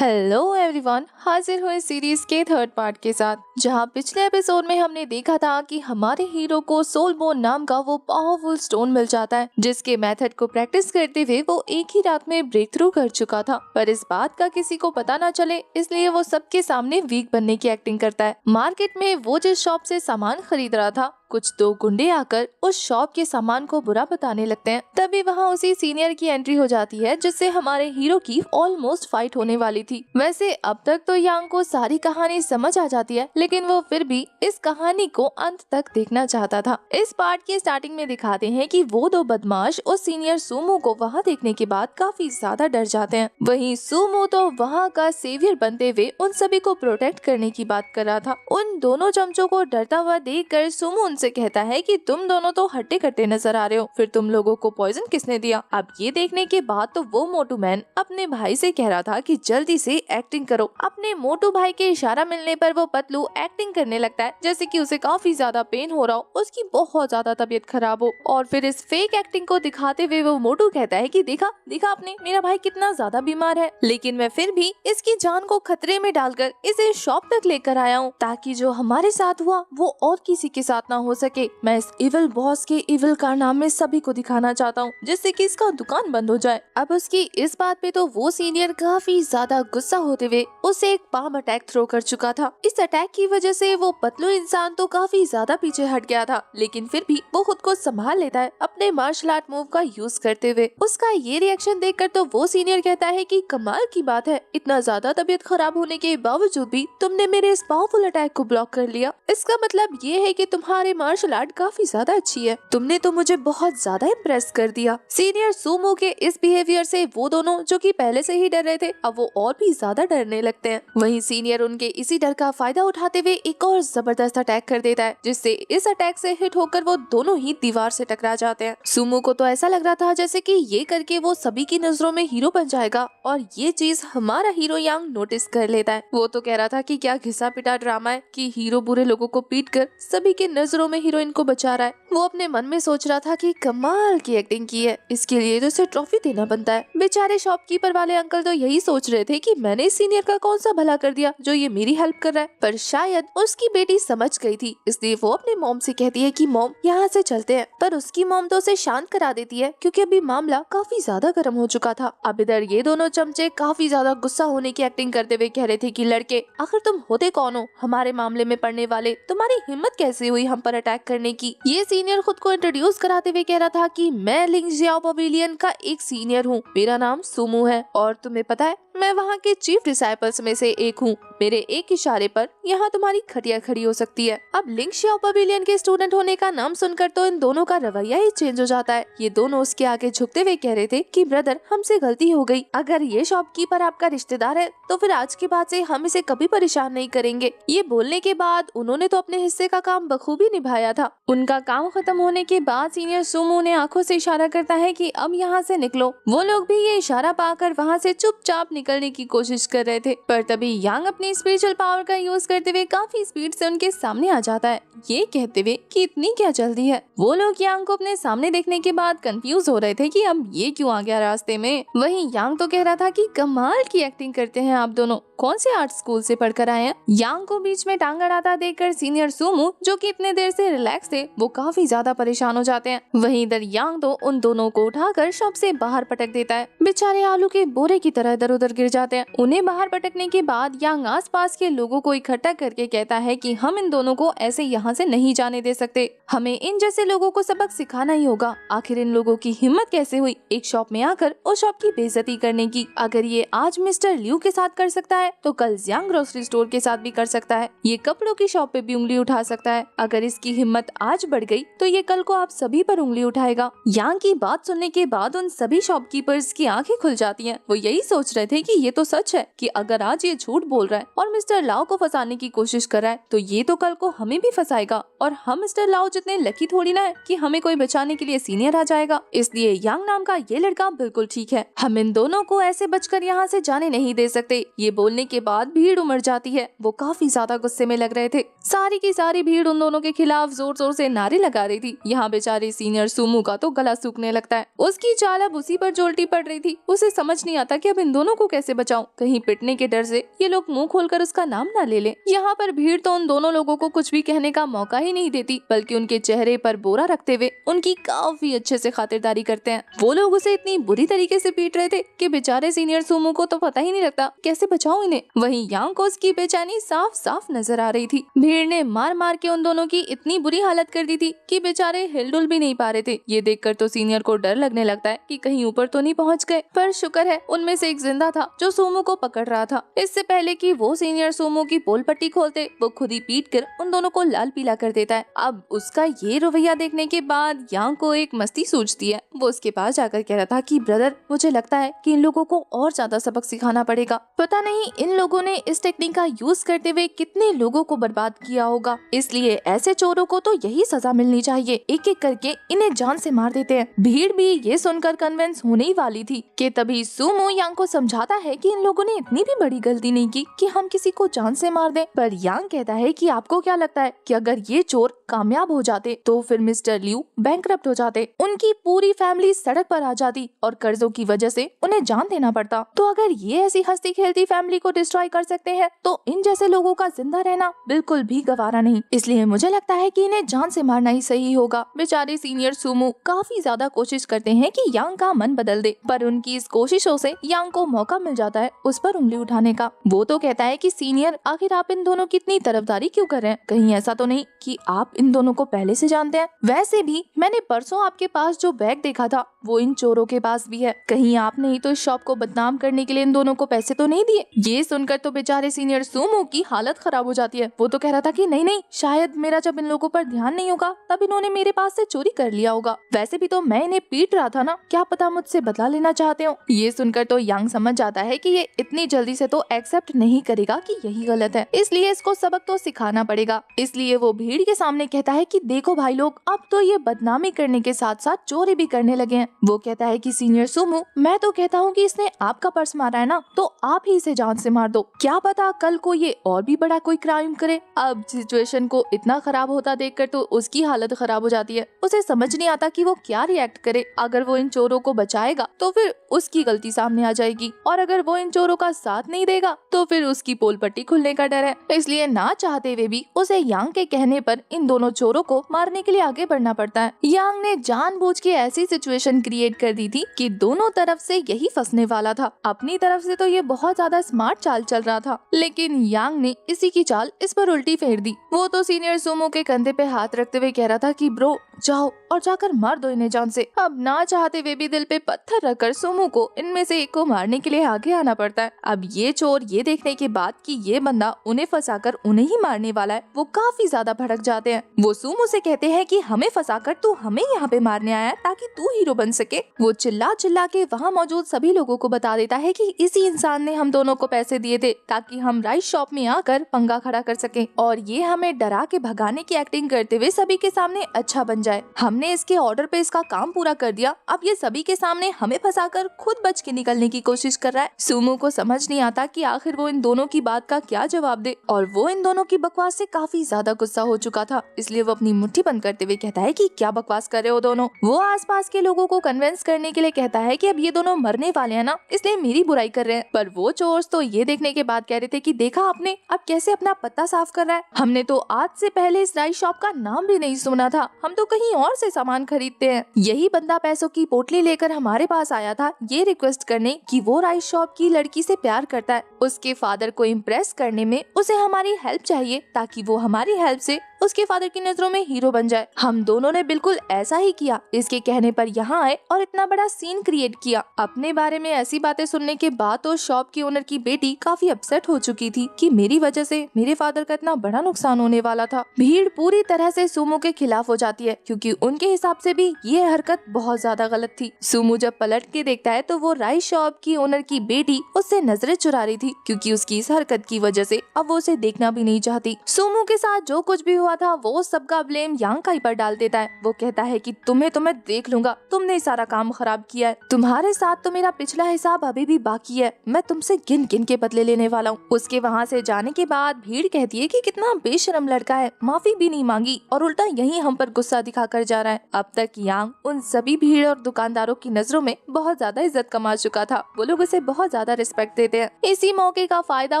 Hello everyone, हाजिर हुए series के थर्ड पार्ट के साथ, जहां पिछले एपिसोड में हमने देखा था कि हमारे हीरो को सोल बोन नाम का वो पावरफुल स्टोन मिल जाता है, जिसके मेथड को प्रैक्टिस करते हुए वो एक ही रात में ब्रेक थ्रू कर चुका था। पर इस बात का किसी को पता ना चले, इसलिए वो सबके सामने वीक बनने की एक्टिंग करता है। मार्केट में वो जिस शॉप से सामान खरीद रहा था, कुछ दो गुंडे आकर उस शॉप के सामान को बुरा बताने लगते हैं। तभी वहाँ उसी सीनियर की एंट्री हो जाती है, जिससे हमारे हीरो की ऑलमोस्ट फाइट होने वाली थी। वैसे अब तक तो यांग को सारी कहानी समझ आ जाती है, लेकिन वो फिर भी इस कहानी को अंत तक देखना चाहता था। इस पार्ट की स्टार्टिंग में दिखाते हैं कि वो दो बदमाश उस सीनियर सूमो को वहाँ देखने के बाद काफी ज्यादा डर जाते हैं। वहीं सूमो तो वहाँ का सेवियर बनते हुए उन सभी को प्रोटेक्ट करने की बात कर रहा था। उन दोनों चमचों को डरता हुआ देखकर सूमो से कहता है कि तुम दोनों तो हट्टे कट्टे नजर आ रहे हो, फिर तुम लोगों को पॉइजन किसने दिया। अब ये देखने के बाद तो वो मोटू मैन अपने भाई से कह रहा था कि जल्दी से एक्टिंग करो। अपने मोटू भाई के इशारा मिलने पर वो पतलू एक्टिंग करने लगता है जैसे कि उसे काफी ज्यादा पेन हो रहा हो, उसकी बहुत ज्यादा तबीयत खराब हो। और फिर इस फेक एक्टिंग को दिखाते हुए वो मोटू कहता है कि देखा देखा आपने, मेरा भाई कितना ज्यादा बीमार है, लेकिन मैं फिर भी इसकी जान को खतरे में डालकर इसे शॉप तक लेकर आया हूँ, ताकि जो हमारे साथ हुआ वो और किसी के साथ ना हो सके। मैं इस इविल बॉस के इविल कारनामे सभी को दिखाना चाहता हूँ, जिससे कि इसका दुकान बंद हो जाए। अब उसकी इस बात पे तो वो सीनियर काफी ज्यादा गुस्सा होते हुए उसे एक पाम अटैक थ्रो कर चुका था। इस अटैक की वजह से वो पतलू इंसान तो काफी ज्यादा पीछे हट गया था, लेकिन फिर भी वो खुद को संभाल लेता है अपने मार्शल आर्ट मूव का यूज करते हुए। उसका ये रिएक्शन देखकर तो वो सीनियर कहता है कि कमाल की बात है, इतना ज्यादा तबीयत खराब होने के बावजूद भी तुमने मेरे इस पावरफुल अटैक को ब्लॉक कर लिया। इसका मतलब ये है कि तुम्हारे मार्शल आर्ट काफी ज्यादा अच्छी है, तुमने तो मुझे बहुत ज्यादा इम्प्रेस कर दिया। सीनियर सूमो के इस बिहेवियर से वो दोनों, जो कि पहले से ही डर रहे थे, अब वो और भी ज्यादा डरने लगते हैं। वहीं सीनियर उनके इसी डर का फायदा उठाते हुए एक और जबरदस्त अटैक कर देता है, जिससे इस अटैक से हिट होकर वो दोनों ही दीवार से टकरा जाते हैं। सूमो को तो ऐसा लग रहा था जैसे कि ये करके वो सभी की नजरों में हीरो बन जाएगा, और ये चीज हमारा हीरो यांग नोटिस कर लेता है। वो तो कह रहा था कि क्या घिसा पिटा ड्रामा है कि हीरो बुरे लोगों को पीट कर सभी के नजरों में हीरोइन को बचा रहा है। वो अपने मन में सोच रहा था कि कमाल की एक्टिंग की है, इसके लिए तो इसे ट्रॉफी देना बनता है। बेचारे शॉपकीपर वाले अंकल तो यही सोच रहे थे कि मैंने इस सीनियर का कौन सा भला कर दिया जो ये मेरी हेल्प कर रहा है। पर शायद उसकी बेटी समझ गई थी, इसलिए वो अपने मॉम से कहती है कि मॉम यहाँ से चलते हैं। पर उसकी मॉम तो उसे शांत करा देती है, क्योंकि अभी मामला काफी ज्यादा गर्म हो चुका था। अब इधर ये दोनों चमचे काफी ज्यादा गुस्सा होने की एक्टिंग करते हुए कह रहे थे कि लड़के, आखिर तुम होते कौन हो हमारे मामले में पड़ने वाले, तुम्हारी हिम्मत कैसे हुई हम पर अटैक करने की। ये सीनियर खुद को इंट्रोड्यूस कराते हुए कह रहा था कि मैं लिंग जियाओ पवेलियन का एक सीनियर हूँ, मेरा नाम सुमू है, और तुम्हें पता है मैं वहाँ के चीफ डिसाइपल्स में से एक हूँ। मेरे एक इशारे पर यहाँ तुम्हारी खटिया खड़ी हो सकती है। अब लिंग जियाओ पवेलियन के स्टूडेंट होने का नाम सुनकर तो इन दोनों का रवैया ही चेंज हो जाता है। ये दोनों उसके आगे झुकते हुए कह रहे थे कि ब्रदर, हमसे गलती हो गई, अगर ये शॉपकीपर आपका रिश्तेदार है तो फिर आज के बाद से हम इसे कभी परेशान नहीं करेंगे। ये बोलने के बाद उन्होंने तो अपने हिस्से का काम बखूबी निभाया था। उनका काम खत्म होने के बाद सीनियर सूमो ने आंखों से इशारा करता है कि अब यहाँ से निकलो। वो लोग भी ये इशारा पाकर वहाँ से चुपचाप निकलने की कोशिश कर रहे थे, पर तभी यांग अपनी स्पिरिचुअल पावर का यूज करते हुए काफी स्पीड से उनके सामने आ जाता है, ये कहते हुए कि इतनी क्या जल्दी है। वो लोग यांग को अपने सामने देखने के बाद कंफ्यूज हो रहे थे कि अब ये क्यों आ गया रास्ते में। वहीं यांग तो कह रहा था कि कमाल की एक्टिंग करते हैं आप दोनों, कौन से आर्ट स्कूल से पढ़कर आए हैं। यांग को बीच में टांग अड़ाता देखकर सीनियर सूमो, जो कि इतने देर से रिलैक्स थे, वो काफी ज्यादा परेशान हो जाते हैं। वहीं इधर यांग तो उन दोनों को उठाकर शॉप से बाहर पटक देता है। बेचारे आलू के बोरे की तरह इधर उधर गिर जाते हैं। उन्हें बाहर पटकने के बाद यांग आसपास के लोगों को इकट्ठा करके कहता है कि हम इन दोनों को ऐसे यहाँ से नहीं जाने दे सकते, हमें इन जैसे लोगों को सबक सिखाना ही होगा। आखिर इन लोगों की हिम्मत कैसे हुई एक शॉप में आकर उस शॉप की बेइज्जती करने की। अगर ये आज मिस्टर लियू के साथ कर सकता है तो कल जियांग ग्रोसरी स्टोर के साथ भी कर सकता है। ये कपड़ों की शॉप पे भी उंगली उठा सकता है। अगर इसकी हिम्मत आज बढ़ गई तो ये कल को आप सभी पर उंगली उठाएगा। यांग की बात सुनने के बाद उन सभी शॉपकीपर्स की आंखें खुल जाती हैं। वो यही सोच रहे थे कि ये तो सच है कि अगर आज ये झूठ बोल रहा है और मिस्टर लाओ को फंसाने की कोशिश कर रहा है, तो ये तो कल को हमें भी फंसाएगा, और हम मिस्टर लाओ जितने लकी थोड़ी ना है कि हमें कोई बचाने के लिए सीनियर आ जाएगा। इसलिए यांग नाम का ये लड़का बिल्कुल ठीक है, हम इन दोनों को ऐसे बचकर यहाँ से जाने नहीं दे सकते। ये बोलने के बाद भीड़ उमड़ जाती है। वो काफी ज्यादा गुस्से में लग रहे थे। सारी की सारी भीड़ उन दोनों के खिलाफ जोर जोर से नारे लगा रही थी। यहाँ बेचारे सीनियर सूमो का तो गला सूखने लगता है। उसकी चाल अब उसी पर जो उल्टी पड़ रही थी। उसे समझ नहीं आता कि अब इन दोनों को कैसे बचाऊं? कहीं पिटने के डर से ये लोग मुंह खोलकर उसका नाम ना ले लें। यहाँ पर भीड़ तो उन दोनों लोगों को कुछ भी कहने का मौका ही नहीं देती, बल्कि उनके चेहरे पर बोरा रखते हुए उनकी काफी अच्छे से खातिरदारी करते हैं। वो लोग उसे इतनी बुरी तरीके से पीट रहे थे कि बेचारे सीनियर सुमो को तो पता ही नहीं लगता कैसे बचाऊं इन्हें। वहीं यांग को उसकी बेचैनी साफ साफ नजर आ रही थी। भीड़ ने मार मार के उन दोनों की इतनी बुरी हालत कर दी थी कि बेचारे हिलडुल भी नहीं पा रहे थे। ये देखकर तो सीनियर को डर लगने लगता है कि कहीं ऊपर तो नहीं पहुंच गए, पर शुक्र है उनमें से एक जिंदा था जो सुमो को पकड़ रहा था। इससे पहले कि वो सीनियर सुमो की पोल पट्टी खोलते, वो खुद ही पीट कर उन दोनों को लाल पीला कर देता है। अब उसका ये रवैया देखने के बाद यांग को एक मस्ती सूझती है। वो उसके पास जाकर कह रहा था कि ब्रदर, मुझे लगता है कि इन लोगों को और ज्यादा सबक सिखाना पड़ेगा। पता नहीं इन लोगों ने इस टेक्निक का यूज करते हुए कितने लोगों को बर्बाद किया होगा, इसलिए ऐसे चोरों को तो यही सजा मिलनी चाहिए। एक एक करके इन्हें जान से मार देते हैं। भीड़ भी ये सुनकर कन्विंस होने ही वाली थी कि तभी सुमो यांग को समझाता है कि इन लोगों ने इतनी भी बड़ी गलती नहीं की कि हम किसी को जान से मार दें। पर यांग कहता है कि आपको क्या लगता है कि अगर ये चोर कामयाब हो जाते तो फिर मिस्टर लियू बैंकरप्ट हो जाते, उनकी पूरी फैमिली सड़क पर आ जाती और कर्जों की वजह से उन्हें जान देना पड़ता। तो अगर ये ऐसी हंसती खेलती फैमिली को डिस्ट्रॉय कर सकते हैं तो इन जैसे लोगों का जिंदा रहना बिल्कुल भी गवारा नहीं। इसलिए मुझे लगता है कि इन्हें जान से मारना ही सही होगा। बेचारे सीनियर सुमो काफी ज्यादा कोशिश करते हैं कि यांग का मन बदल दे, पर उनकी इस कोशिशों से यांग को मौका मिल जाता है उस पर उंगली उठाने का। वो तो कहता है कि सीनियर, आखिर आप इन दोनों की इतनी तरफदारी क्यों कर रहे हैं? कहीं ऐसा तो नहीं कि आप इन दोनों को पहले से जानते हैं? वैसे भी मैंने परसों आपके पास जो बैग देखा था वो इन चोरों के पास भी है। कहीं आपने ही तो इस शॉप को बदनाम करने के लिए इन दोनों को पैसे तो नहीं दिए? ये सुनकर तो बेचारे सीनियर सुमो की हालत खराब हो जाती है। वो तो कह रहा था कि नहीं नहीं, शायद मेरा जब इन लोगों पर ध्यान नहीं होगा तब इन्होंने मेरे पास से चोरी कर लिया होगा। वैसे भी तो मैं इन्हें पीट रहा था ना, क्या पता मुझसे बदला लेना चाहते हो। ये सुनकर तो यांग समझ जाता है कि ये इतनी जल्दी से तो एक्सेप्ट नहीं करेगा कि यही गलत है, इसलिए इसको सबक तो सिखाना पड़ेगा। इसलिए वो भीड़ के सामने कहता है कि देखो भाई लोग, अब तो ये बदनामी करने के साथ साथ चोरी भी करने लगे हैं। वो कहता है कि सीनियर सुमो, मैं तो कहता हूँ कि इसने आपका पर्स मारा है ना, तो आप ही इसे जान से मार दो। क्या पता कल को ये और भी बड़ा कोई क्राइम करे। अब सिचुएशन को इतना खराब होता देखकर तो उसकी हालत खराब हो जाती है। उसे समझ नहीं आता कि वो क्या रिएक्ट करे। अगर वो इन चोरों को बचाएगा तो फिर उसकी गलती सामने आ जाएगी, और अगर वो इन चोरों का साथ नहीं देगा तो फिर उसकी पोल पट्टी खुलने का डर है। इसलिए ना चाहते हुए भी उसे यांग के कहने पर इन दोनों चोरों को मारने के लिए आगे बढ़ना पड़ता है। यांग ने जानबूझ के ऐसी सिचुएशन क्रिएट कर दी थी कि दोनों तरफ से यही फंसने वाला था। अपनी तरफ से तो ये बहुत ज्यादा स्मार्ट चाल चल रहा था, लेकिन यांग ने इसी की चाल इस पर उल्टी फेर दी। वो तो सीनियर सुमो के कंधे पे हाथ रखते हुए कह रहा था कि ब्रो, जाओ और जाकर मार दो इन्हें जान से। अब ना चाहते हुए भी दिल पे पत्थर रखकर सुमो को इनमें से एक को मारने के लिए आगे आना पड़ता है। अब ये चोर ये देखने के बाद कि ये बंदा उन्हें फंसाकर उन्हें ही मारने वाला है, वो काफी ज्यादा भड़क जाते हैं। वो सुमो से कहते हैं कि हमें फंसाकर तू हमें यहाँ पे मारने आया ताकि तू हीरो बन सके। वो चिल्ला चिल्ला के वहाँ मौजूद सभी लोगों को बता देता है कि इसी इंसान ने हम दोनों को पैसे दिए थे ताकि हम राइस शॉप में आकर पंगा खड़ा कर सके, और ये हमें डरा के भगाने की एक्टिंग करते हुए सभी के सामने अच्छा बन जाए। हमने इसके ऑर्डर पे इसका काम पूरा कर दिया, अब ये सभी के सामने हमें फंसाकर खुद बच के निकलने की कोशिश कर रहा है। सुमो को समझ नहीं आता कि आखिर वो इन दोनों की बात का क्या जवाब दे, और वो इन दोनों की बकवास से काफी ज्यादा गुस्सा हो चुका था। इसलिए वो अपनी मुट्ठी बंद करते हुए कहता है कि क्या बकवास कर रहे हो दोनों। वो आसपास के लोगों को कन्विंस करने के लिए कहता है कि अब ये दोनों मरने वाले हैं ना, इसलिए मेरी बुराई कर रहे हैं। पर वो चोर्स तो ये देखने के बाद कह रहे थे कि देखा आपने अब कैसे अपना पत्ता साफ कर रहा है। हमने तो आज से पहले इस राइस शॉप का नाम भी नहीं सुना था, हम तो कहीं और से सामान खरीदते हैं। यही बंदा पैसों की पोटली लेकर हमारे पास आया था ये रिक्वेस्ट करने कि वो राइस शॉप की लड़की से प्यार करता है। उसके फादर को इम्प्रेस करने में उसे हमारी हेल्प चाहिए ताकि वो हमारी हेल्प से उसके फादर की नजरों में हीरो बन जाए। हम दोनों ने बिल्कुल ऐसा ही किया। इसके कहने पर यहाँ आए और इतना बड़ा सीन क्रिएट किया। अपने बारे में ऐसी बातें सुनने के बाद तो शॉप की ओनर की बेटी काफी अपसेट हो चुकी थी कि मेरी वजह से मेरे फादर का इतना बड़ा नुकसान होने वाला था। भीड़ पूरी तरह से सुमो के खिलाफ हो जाती है क्योंकि उनके हिसाब से भी ये हरकत बहुत ज्यादा गलत थी। सुमो जब पलट के देखता है तो वो राइस शॉप की ओनर की बेटी उससे नजरें चुरा रही थी क्योंकि उसकी इस हरकत की वजह से अब वो उसे देखना भी नहीं चाहती। सुमो के साथ जो कुछ भी हुआ हुआ था वो सबका ब्लेम यांग का ही पर डाल देता है। वो कहता है कि तो मैं देख लूंगा, तुमने सारा काम खराब किया है, तुम्हारे साथ तो मेरा पिछला हिसाब अभी भी बाकी है, मैं तुमसे गिन गिन के बदले लेने वाला हूँ। उसके वहाँ से जाने के बाद भीड़ कहती है कि कितना बेशरम लड़का है, माफी भी नहीं मांगी और उल्टा यही हम पर गुस्सा दिखाकर जा रहा है। अब तक यांग उन सभी भीड़ और दुकानदारों की नजरों में बहुत ज्यादा इज्जत कमा चुका था, वो लोग उसे बहुत ज्यादा रिस्पेक्ट देते हैं। इसी मौके का फायदा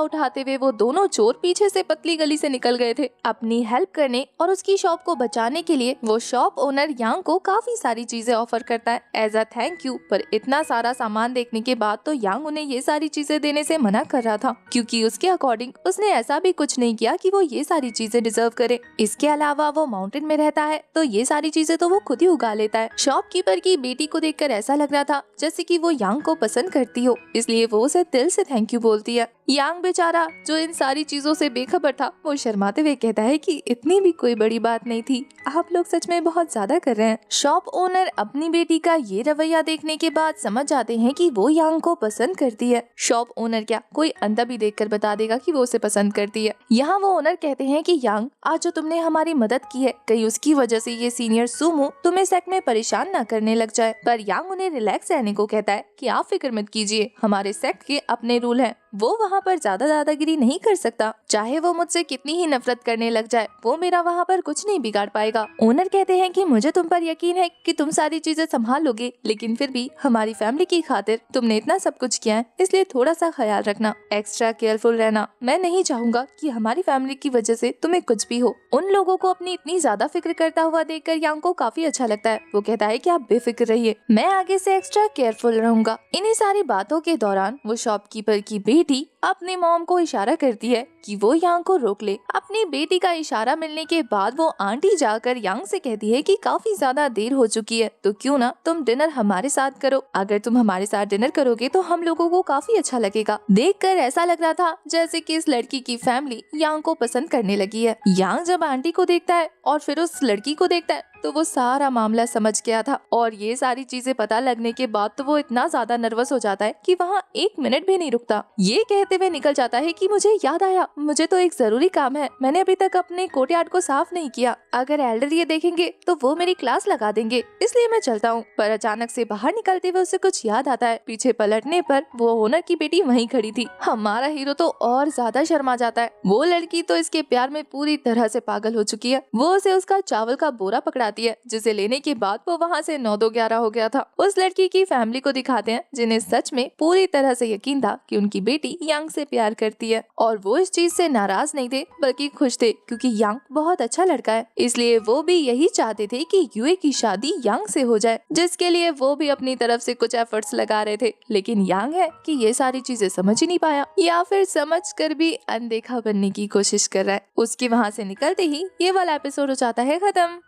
उठाते हुए वो दोनों चोर पीछे से पतली गली से निकल गए थे। अपनी हेल्प करने और उसकी शॉप को बचाने के लिए वो शॉप ओनर यांग को काफी सारी चीजें ऑफर करता है एज अ थैंक यू। पर इतना सारा सामान देखने के बाद तो यांग उन्हें ये सारी चीजें देने से मना कर रहा था, क्योंकि उसके अकॉर्डिंग उसने ऐसा भी कुछ नहीं किया कि वो ये सारी चीजें डिजर्व करे। इसके अलावा वो माउंटेन में रहता है तो ये सारी चीजें तो वो खुद ही उगा लेता है। शॉपकीपर की बेटी को देखकर ऐसा लग रहा था जैसे कि वो यांग को पसंद करती हो, इसलिए वो उसे दिल से थैंक यू बोलती है। यांग बेचारा जो इन सारी चीजों से बेखबर था, वो शर्माते हुए कहता है कि इतनी भी कोई बड़ी बात नहीं थी, आप लोग सच में बहुत ज्यादा कर रहे हैं। शॉप ओनर अपनी बेटी का ये रवैया देखने के बाद समझ जाते हैं कि वो यांग को पसंद करती है। शॉप ओनर क्या, कोई अंधा भी देखकर बता देगा कि वो उसे पसंद करती है। यहाँ वो ओनर कहते हैं कि यांग, आज जो तुमने हमारी मदद की है, कहीं उसकी वजह से ये सीनियर सुमो तुम्हें सेक्ट में परेशान न करने लग जाए। पर यांग उन्हें रिलैक्स रहने को कहता है कि आप फिक्र मत कीजिए, हमारे सेक्ट के अपने रूल हैं, वो वहाँ पर ज्यादा दादागिरी नहीं कर सकता, चाहे वो मुझसे कितनी ही नफरत करने लग जाए, वो मेरा वहाँ पर कुछ नहीं बिगाड़ पाएगा। ओनर कहते हैं कि मुझे तुम पर यकीन है कि तुम सारी चीजें संभाल लोगे, लेकिन फिर भी हमारी फैमिली की खातिर तुमने इतना सब कुछ किया है, इसलिए थोड़ा सा ख्याल रखना, एक्स्ट्रा केयरफुल रहना। मैं नहीं चाहूंगा कि हमारी फैमिली की वजह से तुम्हें कुछ भी हो। उन लोगों को अपनी इतनी ज्यादा फिक्र करता हुआ देखकर यांग को काफी अच्छा लगता है। वो कहता है कि आप बेफिक्र रहिए, मैं आगे से एक्स्ट्रा केयरफुल रहूंगा। इन्हीं सारी बातों के दौरान वो शॉपकीपर की बेटी अपनी मॉम को इशारा करती है कि वो यांग को रोक ले। अपनी बेटी का इशारा मिलने के बाद वो आंटी जाकर यांग से कहती है कि काफी ज्यादा देर हो चुकी है, तो क्यों ना तुम डिनर हमारे साथ करो, अगर तुम हमारे साथ डिनर करोगे तो हम लोगों को काफी अच्छा लगेगा। देखकर ऐसा लग रहा था जैसे कि इस लड़की की फैमिली यांग को पसंद करने लगी है। यांग जब आंटी को देखता है और फिर उस लड़की को देखता है तो वो सारा मामला समझ गया था, और ये सारी चीजें पता लगने के बाद तो वो इतना ज्यादा नर्वस हो जाता है कि वहाँ 1 मिनट भी नहीं रुकता। ये कहते हुए निकल जाता है कि मुझे याद आया, मुझे तो एक जरूरी काम है, मैंने अभी तक अपने कोर्टयार्ड को साफ नहीं किया, अगर एल्डर ये देखेंगे तो वो मेरी क्लास लगा देंगे, इसलिए मैं चलता हूँ। पर अचानक से बाहर निकलते हुए उसे कुछ याद आता है। पीछे पलटने पर वो ओनर की बेटी वहीं खड़ी थी। हमारा हीरो तो और ज्यादा शर्मा जाता है। वो लड़की तो इसके प्यार में पूरी तरह से पागल हो चुकी है। वो उसे उसका चावल का बोरा पकड़ाती है, जिसे लेने के बाद वो वहाँ से 9-2-11 हो गया था। उस लड़की की फैमिली को दिखाते हैं जिन्हें सच में पूरी तरह से यकीन था कि उनकी बेटी यांग से प्यार करती है, और वो इस चीज से नाराज नहीं थे बल्कि खुश थे, क्योंकि यांग बहुत अच्छा लड़का है। इसलिए वो भी यही चाहते थे कि यूए की शादी यांग से हो जाए, जिसके लिए वो भी अपनी तरफ से कुछ एफर्ट्स लगा रहे थे। लेकिन यांग है कि ये सारी चीजें समझ ही नहीं पाया, या फिर समझ कर भी अनदेखा बनने की कोशिश कर रहा है। उसके वहाँ से निकलते ही ये वाला एपिसोड हो जाता है खत्म।